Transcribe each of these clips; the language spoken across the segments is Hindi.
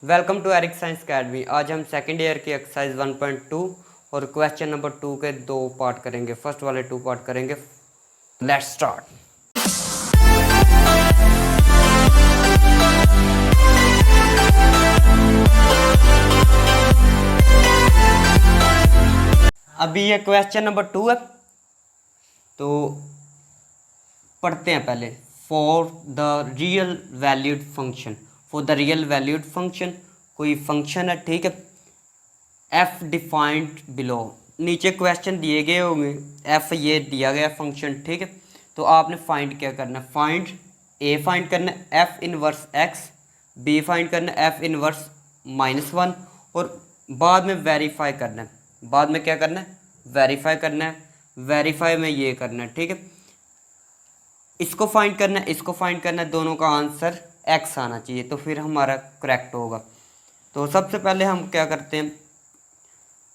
Welcome to Eric science academy. आज हम सेकेंड ईयर की एक्सरसाइज 1.2 और क्वेश्चन नंबर 2 के दो पार्ट करेंगे। फर्स्ट वाले 2 पार्ट करेंगे। Let's start. अभी ये क्वेश्चन नंबर 2 है, तो पढ़ते हैं पहले। For the real valued function, for the real valued function, कोई फंक्शन है, ठीक है। एफ डिफाइंड बिलो, नीचे क्वेश्चन दिए गए होंगे। एफ ये दिया गया फंक्शन, ठीक है। तो आपने फाइंड क्या करना है? फाइंड ए फाइंड करना है, f inverse x, B find करना है, एफ इनवर्स -1, और बाद में वेरीफाई करना है। बाद में क्या करना है? वेरीफाई करना है। वेरीफाई में ये करना है, ठीक है। इसको फाइंड करना है, इसको फाइंड करना है, दोनों का आंसर एक्स आना चाहिए, तो फिर हमारा करेक्ट होगा। तो सबसे पहले हम क्या करते हैं,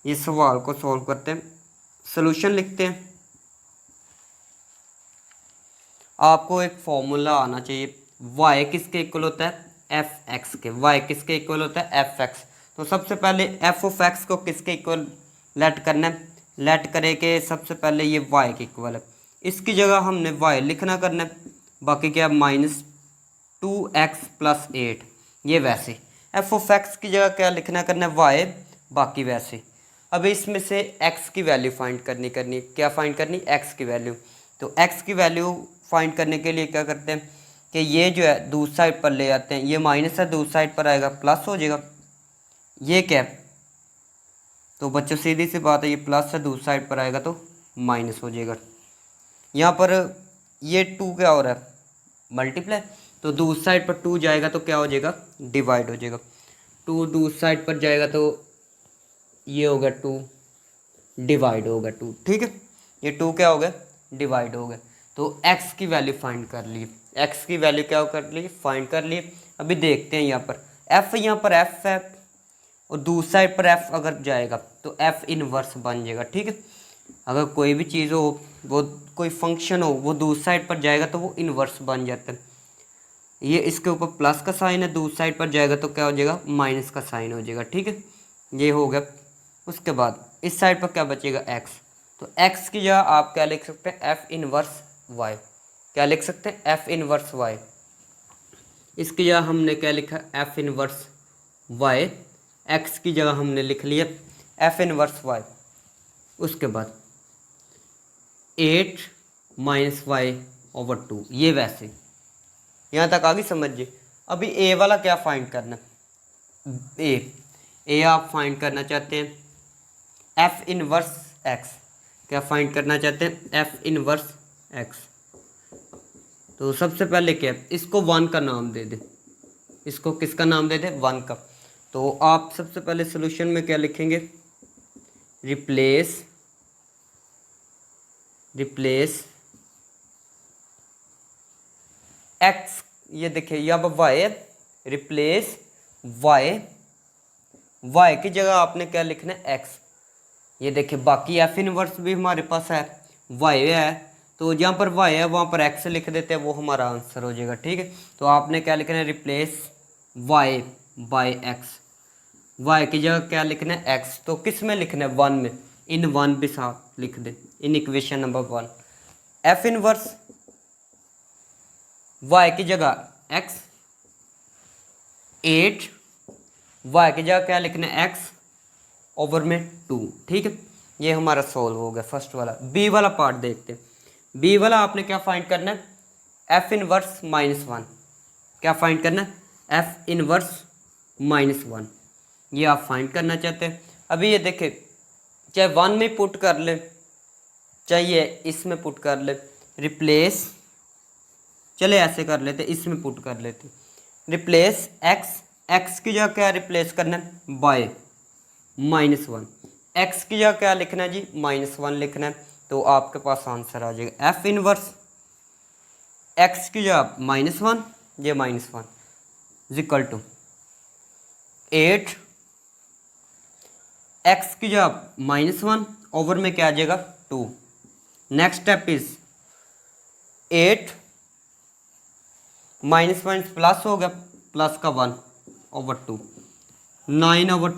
ये सवाल को सॉल्व करते हैं। सॉल्यूशन लिखते हैं। आपको एक फॉर्मूला आना चाहिए। y किसके इक्वल होता है? एफ एक्स के। y किसके इक्वल होता है? F x. तो सबसे पहले एफ ऑफ एक्स को किसके इक्वल लेट करना है? लेट करे के सबसे पहले ये y के इक्वल है। इसकी जगह हमने y लिखना करना है, बाकी क्या -2x + 8, ये वैसे। एफ ऑफ एक्स की जगह क्या लिखना करना है? y, बाकी वैसे। अब इसमें से x की वैल्यू फाइंड करनी है। क्या फाइंड करनी? x की वैल्यू। तो x की वैल्यू फाइंड करने के लिए क्या करते हैं कि ये जो है दूसरी साइड पर ले आते हैं। ये माइनस है, दूसरी साइड पर आएगा प्लस हो जाएगा। ये क्या है? तो बच्चों सीधी सी बात है, ये प्लस है, दूसरी साइड पर आएगा तो माइनस हो जाएगा। यहाँ पर ये 2 क्या हो रहा है? मल्टीप्लाई। तो दूसरी साइड पर 2 जाएगा तो क्या हो जाएगा? डिवाइड हो जाएगा। 2 दूसरी साइड पर जाएगा तो ये होगा 2 डिवाइड होगा 2, ठीक है। ये 2 क्या हो गया? डिवाइड हो गया। तो x की वैल्यू फाइंड कर ली। x की वैल्यू क्या कर ली? फाइंड कर ली। अभी देखते हैं यहाँ पर f, यहाँ पर f है, और दूसरी साइड पर f अगर जाएगा तो f इनवर्स बन जाएगा, ठीक है। अगर कोई भी चीज़ हो, वो कोई फंक्शन हो, वो दूसरी साइड पर जाएगा तो वो इनवर्स बन जाता है। ये इसके ऊपर प्लस का साइन है, दूसरी साइड पर जाएगा तो क्या हो जाएगा? माइनस का साइन हो जाएगा, ठीक है। ये हो गया। उसके बाद इस साइड पर क्या बचेगा? x। तो x की जगह आप क्या लिख सकते हैं? F inverse y। क्या लिख सकते हैं? F inverse y। इसकी जगह हमने क्या लिखा? F inverse y। x की जगह हमने लिख लिया एफ इनवर्स y। उसके बाद 8 - y/2, ये वैसे। यहाँ तक आगे समझिए। अभी a वाला क्या फाइंड करना? ए आप फाइंड करना चाहते हैं एफ इनवर्स एक्स। क्या फाइंड करना चाहते हैं? F inverse x. तो सबसे पहले क्या, इसको 1 का नाम दे दें। इसको किसका नाम दे दें? 1 का। तो आप सबसे पहले सॉल्यूशन में क्या लिखेंगे? रिप्लेस एक्स, ये देखिए यहाँ पर वाई है, रिप्लेस वाई की जगह आपने क्या लिखना है? एक्स। ये देखिए बाकी एफ इनवर्स भी हमारे पास है, वाई है, तो जहाँ पर वाई है वहाँ पर एक्स लिख देते हैं, वो हमारा आंसर हो जाएगा, ठीक है। तो आपने क्या लिखना है? Replace y by x. Y की जगह क्या लिखना है? एक्स। तो किस में लिखना है? 1 में। इन 1 भी साथ लिख दे, in equation number 1। F inverse Y की जगह एक्स, 8 वाई की जगह क्या लिखना है? एक्स ओवर में 2, ठीक है। ये हमारा सॉल्व हो गया फर्स्ट वाला। बी वाला पार्ट देखते हैं। बी वाला आपने क्या फाइंड करना है? F inverse -1। क्या फाइंड करना है? एफ इनवर्स -1, ये आप फाइंड करना चाहते हैं। अभी ये देखें, चाहे 1 में पुट कर ले, चाहिए इसमें पुट कर ले। रिप्लेस, चले ऐसे कर लेते, इसमें पुट कर लेते। रिप्लेस एक्स की जगह क्या रिप्लेस करना है? बाय -1। एक्स की जगह क्या लिखना है जी? -1 लिखना है। तो आपके पास आंसर आ जाएगा एफ इनवर्स एक्स की जगह -1, ये -1 इक्वल टू 8 एक्स की जगह -1 ओवर में क्या आ जाएगा? 2। नेक्स्ट स्टेप इज 8 -1 प्लस हो गया, प्लस का 1/2। 9/2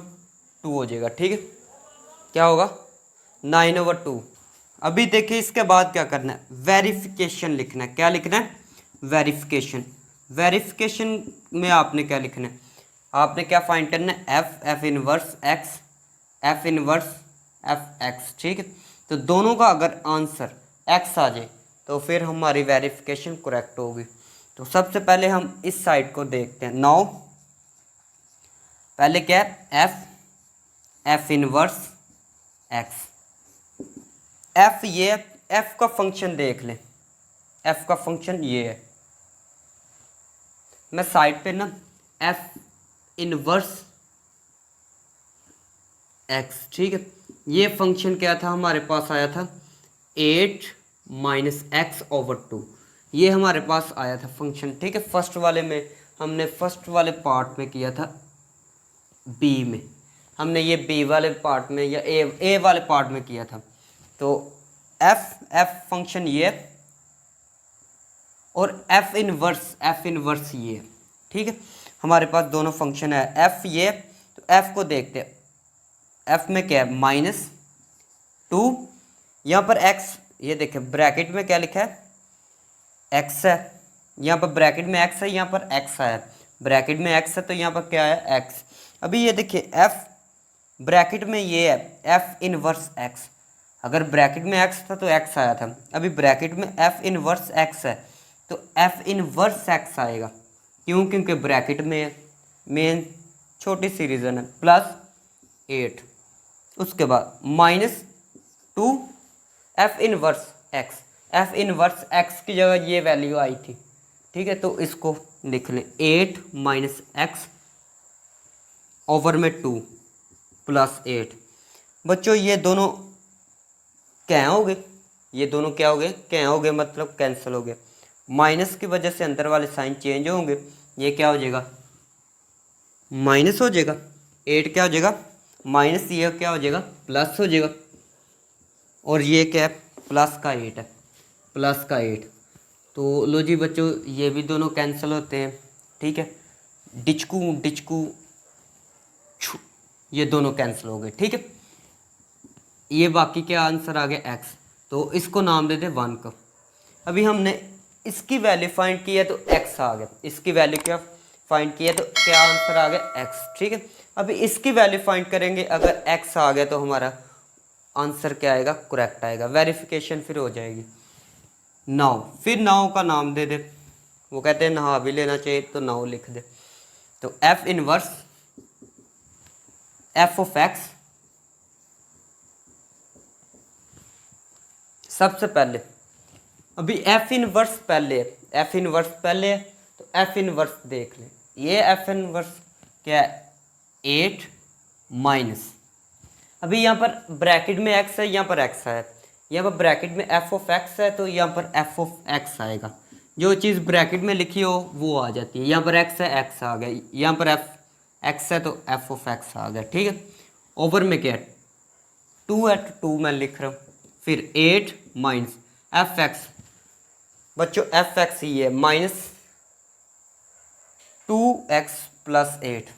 हो जाएगा। ठीक है, क्या होगा 9/2। अभी देखिए इसके बाद क्या करना है, वेरिफिकेशन लिखना है। क्या लिखना है, वेरिफिकेशन। वेरिफिकेशन में आपने क्या लिखना है, आपने क्या फाइंड करना है, f inverse x, f inverse f x. ठीक है, तो दोनों का अगर आंसर एक्स आ जाए तो फिर हमारी वेरिफिकेशन करेक्ट होगी। तो सबसे पहले हम इस साइड को देखते हैं। नाउ पहले क्या है, एफ इनवर्स एक्स। एफ ये, एफ का फंक्शन देख लें, एफ का फंक्शन ये है। मैं साइड पे ना एफ इनवर्स एक्स, ठीक है, ये फंक्शन क्या था हमारे पास आया था 8 माइनस x/2, ये हमारे पास आया था फंक्शन। ठीक है, फर्स्ट वाले में हमने फर्स्ट वाले पार्ट में किया था, बी में हमने ये बी वाले पार्ट में या ए वाले पार्ट में किया था। तो एफ फंक्शन ये और एफ इनवर्स ये। ठीक है, हमारे पास दोनों फंक्शन है, एफ ये। तो एफ को देखते हैं, एफ में क्या है -2, यहाँ पर एक्स, ये देखें ब्रैकेट में क्या लिखा है एक्स है, यहाँ पर ब्रैकेट में एक्स है, यहाँ पर एक्स है, ब्रैकेट में एक्स है तो यहाँ पर क्या है एक्स। अभी ये देखिए एफ ब्रैकेट में ये है एफ इनवर्स एक्स, अगर ब्रैकेट में एक्स था तो एक्स आया था, अभी ब्रैकेट में एफ इनवर्स एक्स है तो एफ इनवर्स एक्स आएगा। क्यों, क्योंकि ब्रैकेट में मेन छोटी सी रीज़न है, +8, उसके बाद -2 F inverse x, f inverse x की जगह ये वैल्यू आई थी। ठीक है, तो इसको लिख लें 8 माइनस एक्स ओवर में 2 +8। बच्चों ये दोनों क्या हो गए, ये दोनों क्या हो गए, क्या हो गए मतलब कैंसिल हो गए, माइनस की वजह से अंदर वाले साइन चेंज होंगे, ये क्या हो जाएगा माइनस हो जाएगा, 8 क्या हो जाएगा माइनस, ये क्या हो जाएगा प्लस हो जाएगा, और ये क्या है +8 है, +8। तो लो जी बच्चों ये भी दोनों कैंसिल होते हैं। ठीक है, डिचकू डिचकू ये दोनों कैंसिल हो गए। ठीक है, ये बाकी क्या आंसर आ गया एक्स, तो इसको नाम देते 1 का। अभी हमने इसकी वैल्यू फाइंड की है तो एक्स आ गया, इसकी वैल्यू क्या फाइंड की है तो क्या आंसर आ गया एक्स। ठीक है, अभी इसकी वैल्यू फाइंड करेंगे, अगर एक्स आ गया तो हमारा आंसर क्या आएगा करेक्ट आएगा, वेरिफिकेशन फिर हो जाएगी। नाउ फिर नाउ का नाम दे दे, वो कहते हैं नहा भी लेना चाहिए तो नाउ लिख दे। तो F inverse f of x, सबसे पहले अभी एफ इनवर्स पहले है, एफ इनवर्स पहले है तो एफ इनवर्स देख ले, ये एफ इनवर्स क्या है 8 माइनस, अभी यहाँ पर ब्रैकेट में एक्स है, यहाँ पर एक्स है, यहाँ पर ब्रैकेट में एफ ऑफ एक्स है तो यहाँ पर एफ ऑफ एक्स आएगा, जो चीज़ ब्रैकेट में लिखी हो वो आ जाती है। यहाँ पर एक्स है एक्स आ गया, यहाँ पर एफ एक्स है तो एफ ऑफ एक्स आ गया। ठीक है, ओवर में क्या है 2 है तो 2 मैं लिख रहा हूँ, फिर 8 माइनस एफ एक्स, बच्चों एफ एक्स ही है -2x + 8,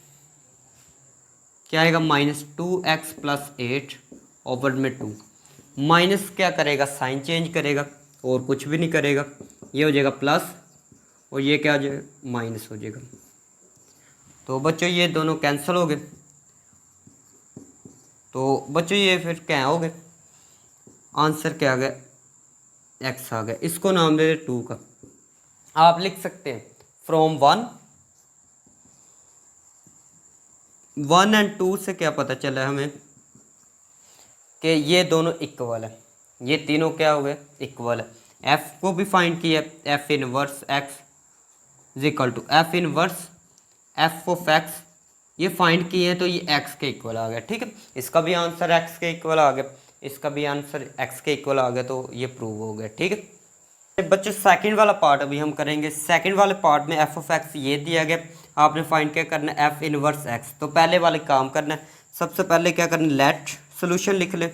क्या आएगा -2x + 8 ओवर में 2, माइनस क्या करेगा साइन चेंज करेगा और कुछ भी नहीं करेगा, ये हो जाएगा प्लस और ये क्या हो जाएगा माइनस हो जाएगा। तो बच्चों ये दोनों कैंसिल हो गए, तो बच्चों ये फिर क्या हो गए, आंसर क्या आ गया एक्स आ गया, इसको नाम दे 2 का। आप लिख सकते हैं फ्रॉम 1 एंड 2 से क्या पता चला हमें कि ये दोनों इक्वल है, ये तीनों क्या हो गए इक्वल है। एफ को भी फाइंड किया, f inverse x is equal to f inverse f of x, ये फाइंड किए हैं तो ये एक्स के इक्वल आ गया। ठीक है, इसका भी आंसर एक्स के इक्वल आ गया, इसका भी आंसर एक्स के इक्वल आ गया, तो ये प्रूव हो गया। ठीक है बच्चों, सेकंड वाला पार्ट अभी हम करेंगे। सेकंड वाले पार्ट में एफ ऑफ एक्स ये दिया गया, आपने फाइंड क्या करना है एफ इनवर्स एक्स। तो पहले वाले काम करना है, सबसे पहले क्या करना है लेट सोल्यूशन लिख ले,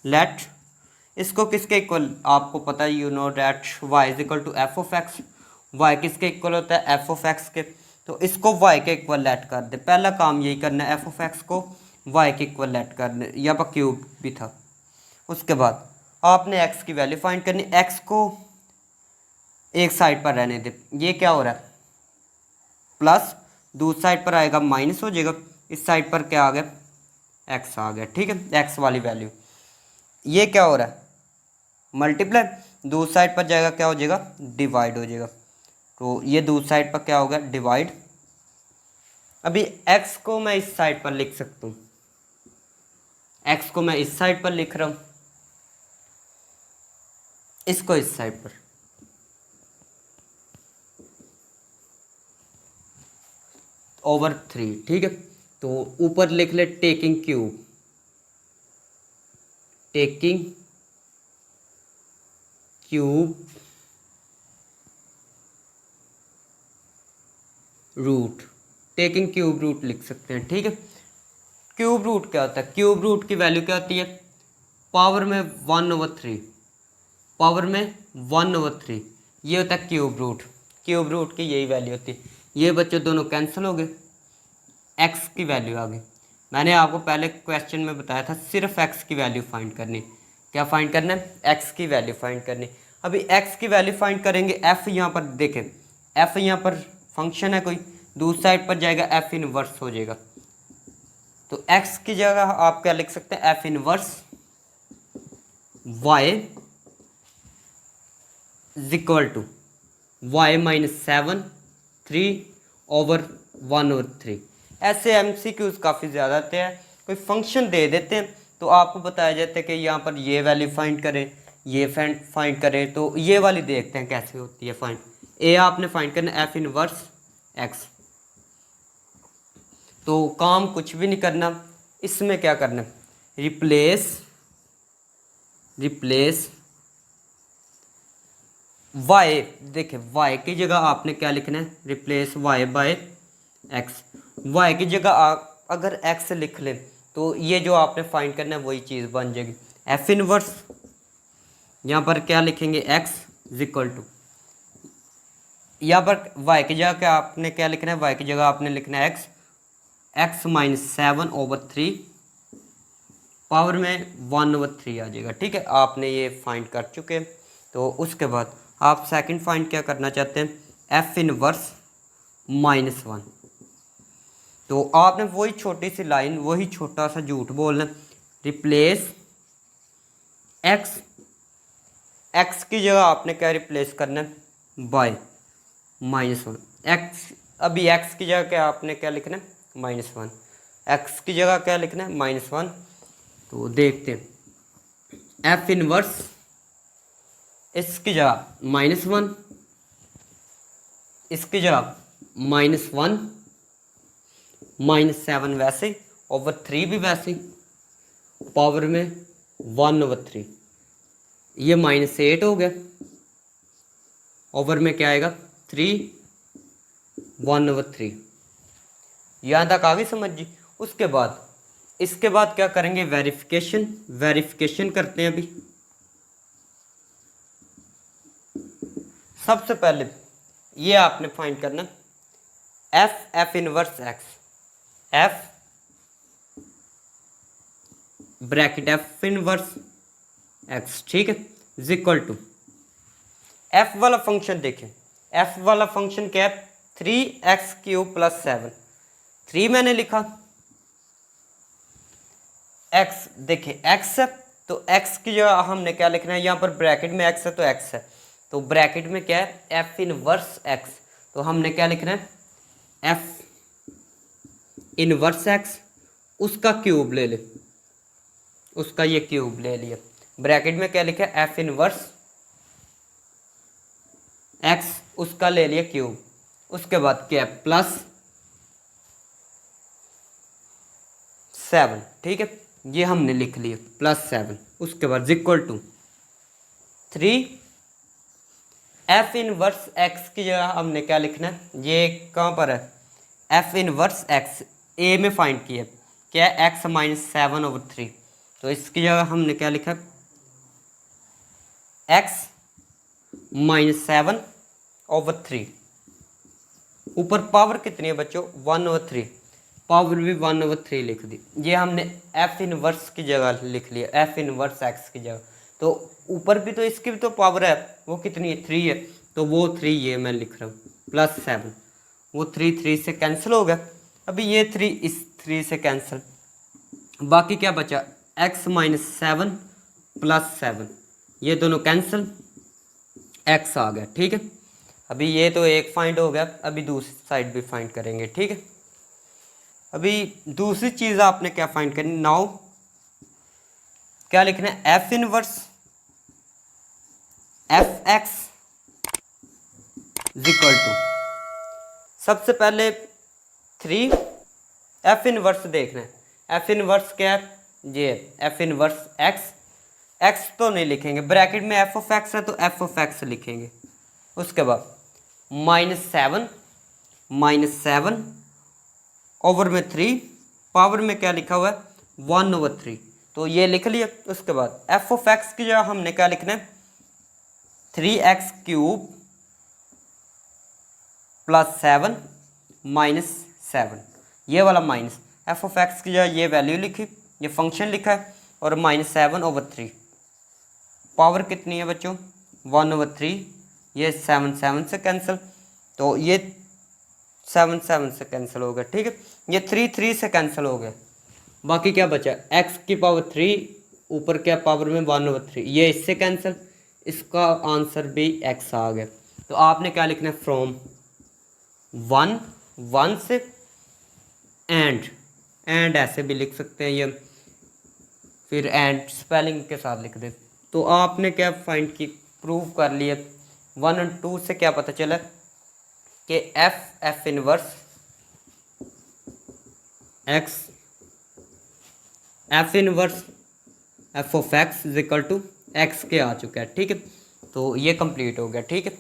लेट इसको किसके इक्वल, आपको पता है you know that y is equal to f of x, y किसके इक्वल होता है एफ ऑफ एक्स के, तो इसको y के इक्वल लेट कर दे। पहला काम यही करना है, f(x) को y के इक्वल लेट कर दे, यहाँ पर क्यूब भी था। उसके बाद आपने x की वैल्यू फाइंड करनी, x को एक साइड पर रहने दे। ये क्या हो रहा है, प्लस, दूसरी साइड पर आएगा माइनस हो जाएगा, इस साइड पर क्या आ गया, x आ गया। ठीक है, x वाली वैल्यू। ये क्या हो रहा है, मल्टीप्लाई, दूसरी साइड पर जाएगा क्या हो जाएगा, डिवाइड हो जाएगा। तो ये दूसरी साइड पर क्या होगा, डिवाइड। अभी x को मैं इस साइड पर लिख सकता हूँ, x को मैं इस साइड पर लिख रहा हूँ, इसको इस साइड पर। ओवर 3, ठीक है। तो ऊपर लिख ले taking cube, taking cube root, taking cube root लिख सकते हैं। ठीक है, क्यूब रूट क्या होता है, क्यूब रूट की वैल्यू क्या होती है, पावर में 1/3, पावर में 1/3, ये होता है क्यूब रूट। क्यूब रूट की यही वैल्यू होती है। ये बच्चों दोनों कैंसिल हो गए, एक्स की वैल्यू आ गई। मैंने आपको पहले क्वेश्चन में बताया था सिर्फ एक्स की वैल्यू फाइंड करनी। क्या फाइंड करना है, एक्स की वैल्यू फाइंड करनी। अभी एक्स की वैल्यू फाइंड करेंगे, एफ यहाँ पर देखें, एफ यहाँ पर फंक्शन है कोई, दूसरी साइड पर जाएगा एफ इनवर्स हो जाएगा। तो एक्स की जगह आप क्या लिख सकते हैं, f inverse y is equal to y -7 3/1/3। ऐसे MCQs काफ़ी ज़्यादा आते हैं, कोई फंक्शन दे देते हैं तो आपको बताया जाता है कि यहाँ पर ये वैल्यू फाइंड करें, ये फाइंड करें। तो ये वाली देखते हैं कैसे होती है फाइंड। ए आपने फाइंड करना एफ इनवर्स एक्स। तो काम कुछ भी नहीं करना, इसमें क्या करना है, रिप्लेस वाई। देखिए वाई की जगह आपने क्या लिखना है, replace y by x. Y की जगह आप अगर एक्स लिख लें तो ये जो आपने फाइंड करना है वही चीज़ बन जाएगी। एफ इनवर्स यहाँ पर क्या लिखेंगे, एक्स इज इक्वल टू, यहाँ पर वाई की जगह क्या आपने क्या लिखना है, वाई की जगह आपने लिखना है एक्स -7/3, पावर में 1/3 आ जाएगा। ठीक है, आपने ये फाइंड कर चुके हैं। तो उसके बाद आप सेकंड फाइंड क्या करना चाहते हैं, एफ इनवर्स -1। तो आपने वही छोटी सी लाइन, वही छोटा सा झूठ बोलना, रिप्लेस एक्स, एक्स की जगह आपने क्या रिप्लेस करना है, बाय -1 एक्स। अभी एक्स की जगह क्या आपने क्या लिखना है, -1, एक्स की जगह क्या लिखना है, -1। तो देखते हैं एफ इनवर्स, इसकी जगह -1, इसकी जगह -1 -7 वैसे, ओवर 3 भी वैसे, पावर में 1/3, ये -8 हो गया, ओवर में क्या आएगा 3 1/3। यहाँ तक आ गई समझ जी। उसके बाद इसके बाद क्या करेंगे, वेरिफिकेशन करते हैं। अभी सबसे पहले ये आपने फाइंड करना F inverse x, F bracket F inverse x, ठीक है, इज इक्वल टू एफ वाला फंक्शन देखें, एफ वाला फंक्शन क्या है, 3x³ + 7। 3 मैंने लिखा, x देखिए x है तो x की जगह हमने क्या लिखना है, यहाँ पर ब्रैकेट में x है तो x है, तो ब्रैकेट में क्या है, एफ इनवर्स x। तो हमने क्या लिखना है, एफ इनवर्स x, उसका क्यूब ले ले, उसका ये क्यूब ले लिया। ब्रैकेट में क्या लिखा है, एफ इनवर्स x, उसका ले लिया क्यूब। उसके बाद क्या है, +7, ठीक है, ये हमने लिख लिया +7। उसके बाद equal to 3 f inverse x की जगह हमने क्या लिखना है, ये कहाँ पर है, एफ इनवर्स एक्स ए में फाइंड किया, क्या है, x -7/3। तो इसकी जगह हमने क्या लिखा, x -7/3। ऊपर पावर कितनी है बच्चों, 1/3, पावर भी 1/3 लिख दी। ये हमने एफ इनवर्स की जगह लिख लिया, एफ इनवर्स एक्स की जगह। तो ऊपर भी तो इसकी भी तो पावर है, वो कितनी है, 3 है, तो वो 3 ये मैं लिख रहा हूँ, +7, वो 3 3 से कैंसिल हो गया। अभी ये 3 इस 3 से कैंसिल, बाकी क्या बचा, x-7 +7, ये दोनों कैंसिल, x आ गया। ठीक है, अभी ये तो एक फाइंड हो गया, अभी दूसरी साइड भी फाइंड करेंगे। ठीक है, अभी दूसरी चीज़ आपने क्या फाइंड करनी, नाउ क्या लिखना है, f inverse f x equal to, सबसे पहले 3 एफ इनवर्स देखना है। एफ इनवर्स क्या है, ये एफ इनवर्स एक्स, एक्स तो नहीं लिखेंगे, ब्रैकेट में एफ ऑफ एक्स है तो एफ ऑफ एक्स लिखेंगे। उसके बाद -7 ओवर में 3, पावर में क्या लिखा हुआ है, 1/3, तो ये लिख लिया। उसके बाद एफ ऑफ एक्स की जगह हमने क्या लिखना है, 3x³ +7 -7, ये वाला माइनस, एफ ऑफ एक्स की जगह ये वैल्यू लिखी, ये फंक्शन लिखा है, और -7/3, पावर कितनी है बच्चों, 1/3, ये 7 7 से कैंसिल, तो ये 7 7 से कैंसिल हो गया। ठीक है, ये 3 3 से कैंसिल हो गया, बाकी क्या बचा, x की पावर 3, ऊपर क्या पावर में 1/3, ये इससे कैंसिल, इसका आंसर भी x आ गया। तो आपने क्या लिखना है, फ्रॉम 1 से एंड ऐसे भी लिख सकते हैं ये, फिर एंड स्पेलिंग के साथ लिख दे। तो आपने क्या फाइंड की, प्रूव कर लिया। 1 और 2 से क्या पता चला कि f inverse x, f inverse f of x equal to x के आ चुका है। ठीक है, तो ये कंप्लीट हो गया। ठीक है।